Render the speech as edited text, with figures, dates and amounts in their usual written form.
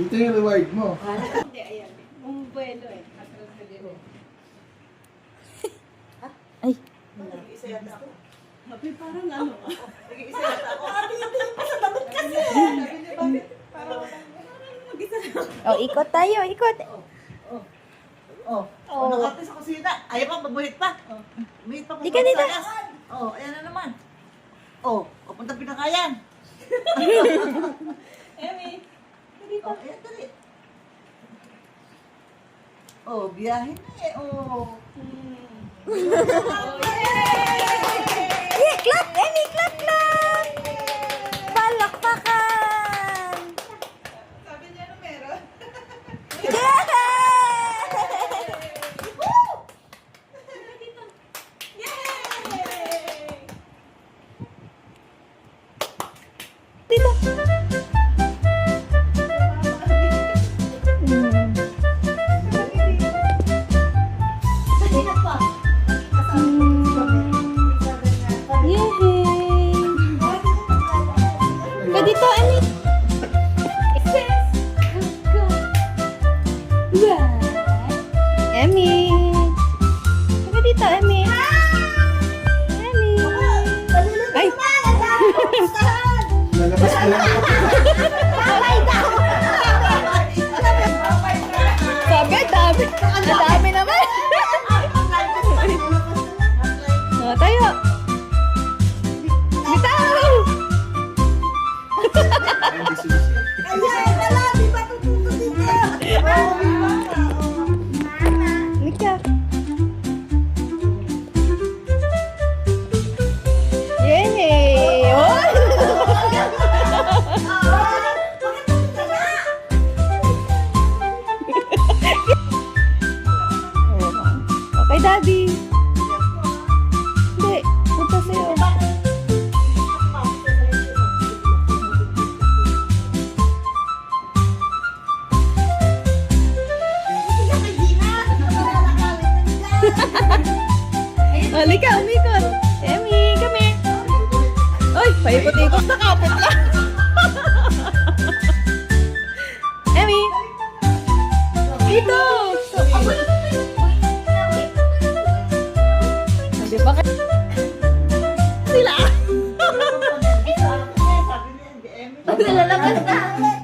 Ito yung reward mo. Hindi, ayan. Bumubuelo eh. Atras ka din. Ay. Nag-iisa yata ako. Happy parang ano. Nag-iisa yata ako. Ate, hindi pa sa damit kasi. Bakit? Parang mag-isa lang. Oh, ikot tayo, ikot. Oh, nakate sa kusina. Ayaw pa, mabuhit pa. Buhit pa. Di ka dito. Oh, ayan na naman. Oh, papunta pinakayan. Emi. Oh, ayan, dali. Oh, biyahe na eh. Oh. Yeah, clap, Emmy, clap, clap. Palakpakan. Sabi niya na meron. Yeah! Dito. Yay! Ka dito, Emmy. Emmy. Ka dito, Emmy. Emmy. Ay! Lalabas ka lang. Sabi, dami. Ang dami naman. Oh, tayo. Bitaw! Nika. Yay! Oh! Okay, Daddy. Hindi, punta sa'yo. Halika, umikot. Emmy, kami. Uy, paikot-ikot na kapit lang. Emmy. Dito. Hindi ba kayo? Sila. Sabi niya, hindi, Emmy. Lalabas na.